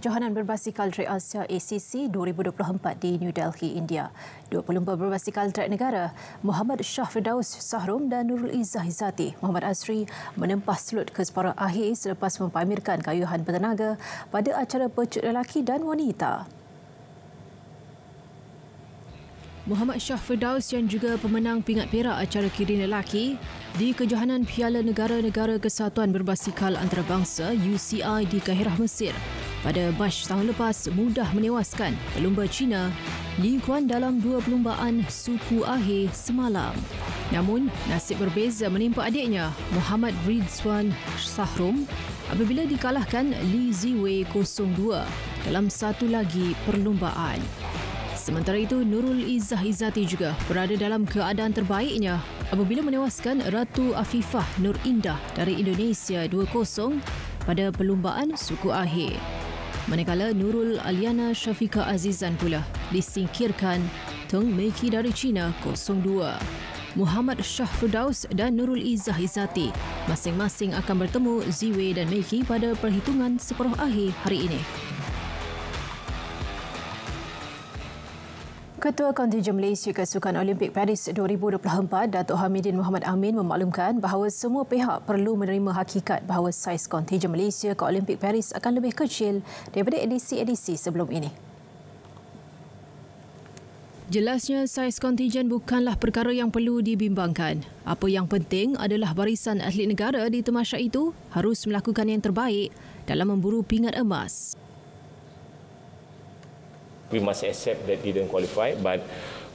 Kejohanan Berbasikal Trek Asia ACC 2024 di New Delhi, India. Dua pelumba berbasikal trek negara, Muhammad Shah Firdaus Sahrom dan Nurul Izzah Izzati Muhammad Asri menempah slot ke separuh akhir selepas mempamerkan kayuhan bertenaga pada acara pecut lelaki dan wanita. Muhammad Shah Firdaus yang juga pemenang pingat perak acara kirin lelaki di Kejohanan Piala Negara-Negara Kesatuan Berbasikal Antarabangsa UCI di Kahirah, Mesir pada Mac tahun lepas mudah menewaskan pelumba Cina Li Kuan dalam dua perlumbaan suku akhir semalam. Namun, nasib berbeza menimpa adiknya Muhammad Ridwan Sahrom apabila dikalahkan Li Ziwei 02 dalam satu lagi perlumbaan. Sementara itu, Nurul Izzah Izzati juga berada dalam keadaan terbaiknya apabila menewaskan Ratu Afifah Nur Indah dari Indonesia 2-0 pada perlumbaan suku akhir. Manakala Nurul Aliana Syafiqah Azizan pula disingkirkan Teng Meiki dari China 0-2. Muhammad Shah Firdaus dan Nurul Izzah Izzati masing-masing akan bertemu Ziwei dan Meiki pada perhitungan separuh akhir hari ini. Ketua Kontingen Malaysia ke Sukan Olimpik Paris 2024, Datuk Hamidin Mohamad Amin memaklumkan bahawa semua pihak perlu menerima hakikat bahawa saiz kontingen Malaysia ke Olimpik Paris akan lebih kecil daripada edisi-edisi sebelum ini. Jelasnya, saiz kontingen bukanlah perkara yang perlu dibimbangkan. Apa yang penting adalah barisan atlet negara di tamasya itu harus melakukan yang terbaik dalam memburu pingat emas. We must accept that didn't qualify, but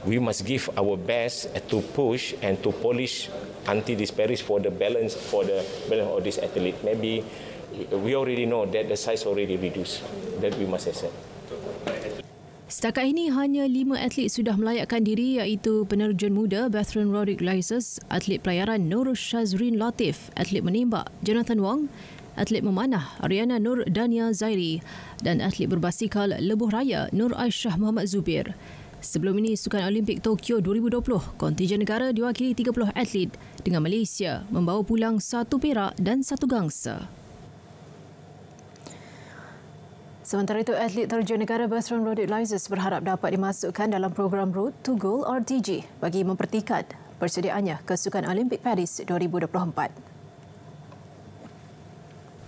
we must give our best to push and to polish until this Paris for the balance of this athlete. Maybe we already know that the size already reduced. That we must accept. Setakat ini hanya 5 atlet sudah melayakkan diri, iaitu penerjun muda Bertrand Rodriguez, atlet pelayaran Nur Shazrin Latif, atlet menembak Jonathan Wong, atlet memanah Ariana Nur Dania Zairi dan atlet berbasikal lebuh raya Nur Aisyah Muhammad Zubir. Sebelum ini, Sukan Olimpik Tokyo 2020, kontingen negara diwakili 30 atlet dengan Malaysia membawa pulang 1 perak dan 1 gangsa. Sementara itu, atlet terjun negara Bertrand Rodriguez berharap dapat dimasukkan dalam program Road to Gold RTG bagi mempertingkat persediaannya ke Sukan Olimpik Paris 2024.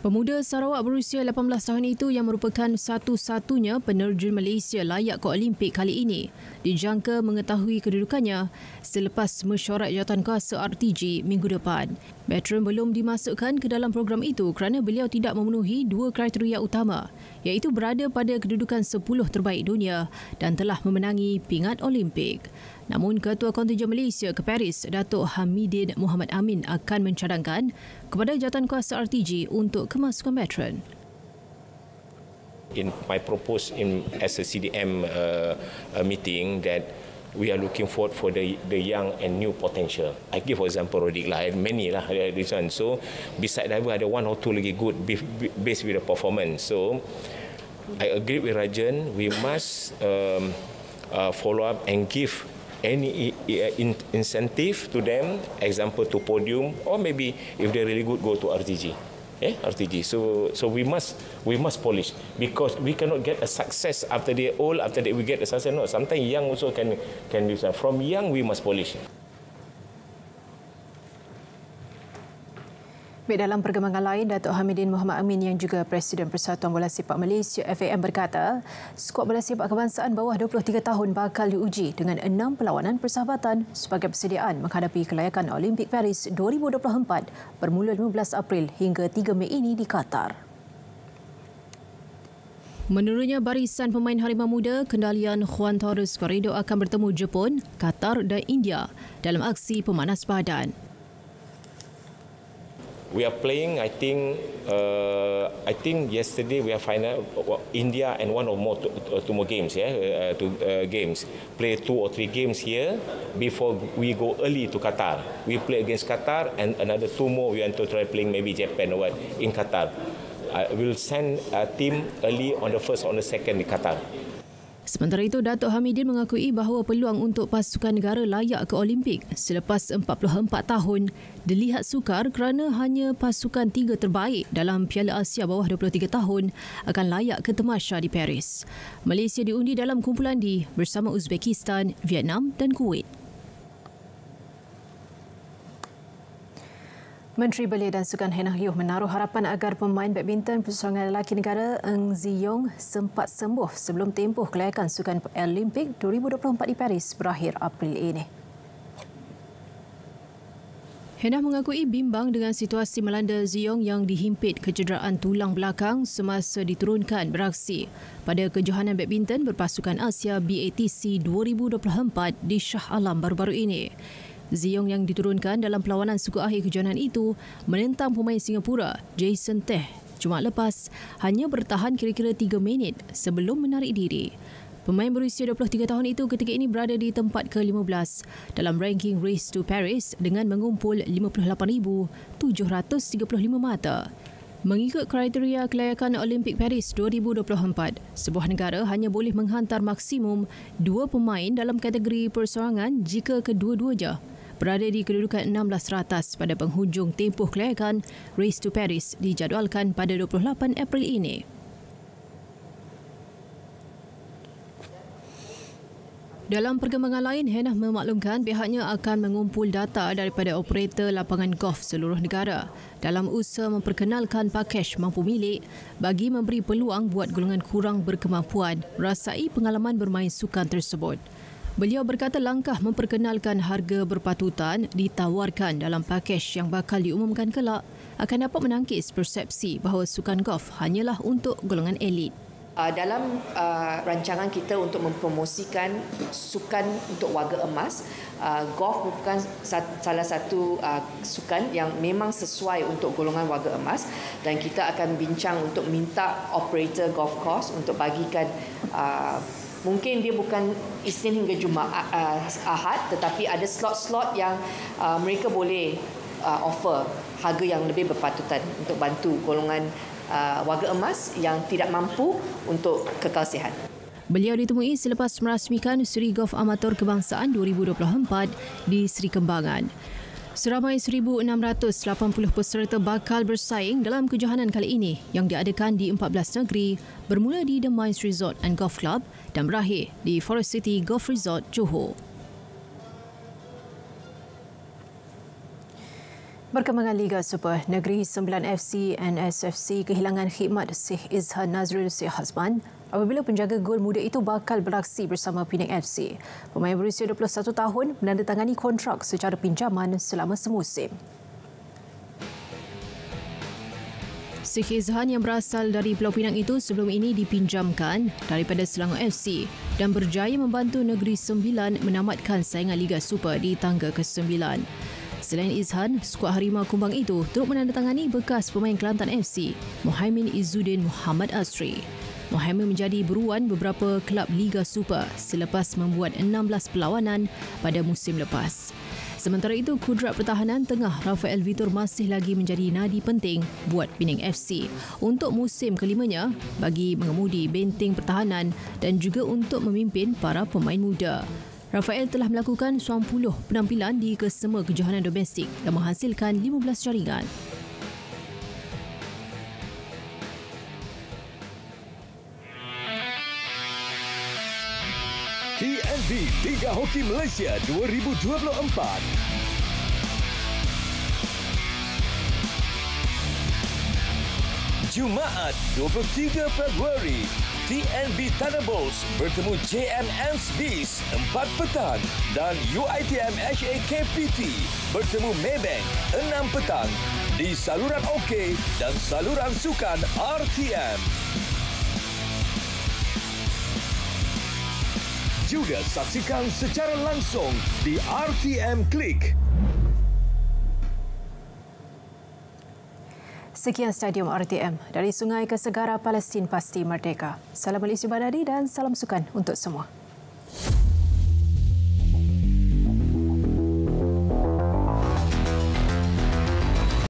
Pemuda Sarawak berusia 18 tahun itu yang merupakan satu-satunya penerjun Malaysia layak ke Olimpik kali ini dijangka mengetahui kedudukannya selepas mesyuarat jawatankuasa RTG minggu depan. Bertrand belum dimasukkan ke dalam program itu kerana beliau tidak memenuhi 2 kriteria utama, iaitu berada pada kedudukan 10 terbaik dunia dan telah memenangi pingat Olimpik. Namun, Ketua Kontingen Malaysia ke Paris, Datuk Hamidin Mohamad Amin akan mencadangkan kepada jawatankuasa RTG untuk kemasukan Bertrand. In my propose as a CDM meeting that we are looking forward for the young and new potential. I give for example Rodik lah, many lah this one. So beside that ada 1 or 2 lagi good based with the performance. So I agree with Rajan. We must follow up and give any incentive to them, example to podium, or maybe if they're really good, go to RTG. RTG. So we must polish, because we cannot get a success after they old, after that we get a success. No, sometimes young also can do something. From young we must polish. Dalam perkembangan lain, Datuk Hamidin Mohamad Amin yang juga Presiden Persatuan Bola Sepak Malaysia FAM berkata, skuad bola sepak kebangsaan bawah 23 tahun bakal diuji dengan 6 perlawanan persahabatan sebagai persediaan menghadapi kelayakan Olimpik Paris 2024 bermula 15 April hingga 3 Mei ini di Qatar. Menurutnya, barisan pemain Harimau Muda kendalian Juan Torres Corrido akan bertemu Jepun, Qatar dan India dalam aksi pemanas badan. We are playing, I think yesterday we are final India and 1 or more 2 more games, games. Play 2 or 3 games here before we go early to Qatar. We play against Qatar and another 2 more we want to try playing maybe Japan or what in Qatar. We'll send a team early on the 1st, on the 2nd in Qatar. Sementara itu, Datuk Hamidin mengakui bahawa peluang untuk pasukan negara layak ke Olimpik selepas 44 tahun dilihat sukar kerana hanya pasukan 3 terbaik dalam Piala Asia bawah 23 tahun akan layak ke tamasya di Paris. Malaysia diundi dalam kumpulan D bersama Uzbekistan, Vietnam dan Kuwait. Menteri Belia dan Sukan Hannah Yeoh menaruh harapan agar pemain badminton perseorangan lelaki negara Eng Ziyong sempat sembuh sebelum tempoh kelayakan Sukan Olimpik 2024 di Paris berakhir April ini. Hannah mengakui bimbang dengan situasi melanda Ziyong yang dihimpit kecederaan tulang belakang semasa diturunkan beraksi pada kejohanan badminton berpasukan Asia BATC 2024 di Shah Alam baru-baru ini. Ziyong yang diturunkan dalam perlawanan suku akhir kejohanan itu menentang pemain Singapura Jason Teh Jumaat lepas hanya bertahan kira-kira 3 minit sebelum menarik diri. Pemain berusia 23 tahun itu ketika ini berada di tempat ke-15 dalam ranking Race to Paris dengan mengumpul 58,735 mata. Mengikut kriteria kelayakan Olimpik Paris 2024, sebuah negara hanya boleh menghantar maksimum 2 pemain dalam kategori perseorangan jika kedua-duanya berada di kedudukan 16 teratas pada penghujung tempoh kelayakan Race to Paris dijadualkan pada 28 April ini. Dalam perkembangan lain, Hannah memaklumkan pihaknya akan mengumpul data daripada operator lapangan golf seluruh negara dalam usaha memperkenalkan pakej mampu milik bagi memberi peluang buat golongan kurang berkemampuan rasai pengalaman bermain sukan tersebut. Beliau berkata langkah memperkenalkan harga berpatutan ditawarkan dalam pakej yang bakal diumumkan kelak akan dapat menangkis persepsi bahawa sukan golf hanyalah untuk golongan elit. Dalam rancangan kita untuk mempromosikan sukan untuk warga emas, golf merupakan salah satu sukan yang memang sesuai untuk golongan warga emas dan kita akan bincang untuk minta operator golf course untuk bagikan mungkin dia bukan Isnin hingga Jumaat, Ahad, tetapi ada slot-slot yang mereka boleh offer harga yang lebih berpatutan untuk bantu golongan warga emas yang tidak mampu untuk kekal sihat. Beliau ditemui selepas merasmikan Seri Golf Amatur Kebangsaan 2024 di Seri Kembangan. Seramai 1,680 peserta bakal bersaing dalam kejohanan kali ini yang diadakan di 14 negeri bermula di The Mines Resort and Golf Club dan berakhir di Forest City Golf Resort, Johor. Perkembangan Liga Super, Negeri Sembilan FC NSFC kehilangan khidmat Sheikh Izhan Nazrul Sheikh Hasban apabila penjaga gol muda itu bakal beraksi bersama Penang FC. Pemain berusia 21 tahun menandatangani kontrak secara pinjaman selama semusim. Sheikh Izhan yang berasal dari Pulau Pinang itu sebelum ini dipinjamkan daripada Selangor FC dan berjaya membantu Negeri Sembilan menamatkan saingan Liga Super di tangga ke-9. Selain Izhan, skuad Harimau Kumbang itu turut menandatangani bekas pemain Kelantan FC, Mohaimin Izzuddin Muhammad Asri. Mohaimin menjadi buruan beberapa kelab Liga Super selepas membuat 16 perlawanan pada musim lepas. Sementara itu, kudrat pertahanan tengah Rafael Vitor masih lagi menjadi nadi penting buat Penang FC untuk musim kelimanya bagi mengemudi benteng pertahanan dan juga untuk memimpin para pemain muda. Rafael telah melakukan 90 penampilan di kesemua kejohanan domestik dan menghasilkan 15 jaringan. TNB Liga Hoki Malaysia 2024. Jumaat 23 Februari, TNB Thunderbolts bertemu JMN's Bees 4 petang dan UiTM HAKPT bertemu Maybank 6 petang di saluran OK dan saluran sukan RTM. Juga saksikan secara langsung di RTM Klik. Sekian Stadium RTM. Dari Sungai ke Segara, Palestin pasti merdeka. Salam Malaysia Badari dan salam sukan untuk semua.